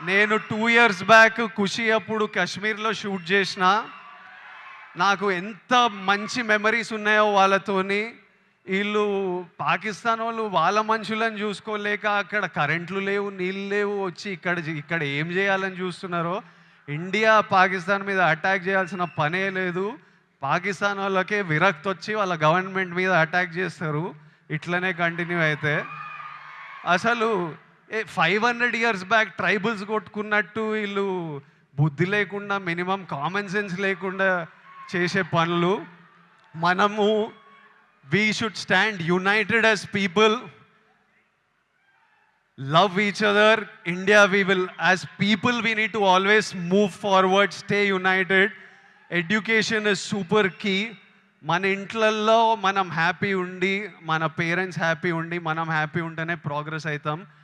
నేను 2 years back 'ఖుషి' అప్పుడు కాశ్మీర్‌లో షూట్ చేసిన. నాకు ఎంత మంచి మెమరీస్ ఉన్నాయో వాళ్ళతోని. ఈళ్ళు పాకిస్తానోళ్ళు వాళ్ళ మనుషులను చూసుకోలేక అక్కడ కరెంట్లు లేవు, నీళ్ళు లేవు. వచ్చి ఇక్కడ ఏం చేయాలని చూస్తున్నారో. ఇండియా పాకిస్తాన్ మీద అటాక్ చేయాల్సిన పనే లేదు. పాకిస్తాన్ వాళ్ళకే విరక్తొచ్చి వాళ్ళ గవర్నమెంట్ మీద అటాక్ చేస్తారు. ఇట్లనే కంటిన్యూ అయితే. అసలు 500 ఇయర్స్ బ్యాక్ ట్రైబల్స్ కొట్టుకున్నట్టు వీళ్ళు బుద్ధి లేకుండా, మినిమం కామన్ సెన్స్ లేకుండా చేసే పనులు. మనము we should stand united as people, love each other. India, as people, we need to always move forward, stay united. Education is super key. మన ఇంట్లల్లో మనం హ్యాపీ ఉండి, మన పేరెంట్స్ హ్యాపీ ఉండి, మనం హ్యాపీ ఉంటేనే ప్రోగ్రెస్ అవుతాం.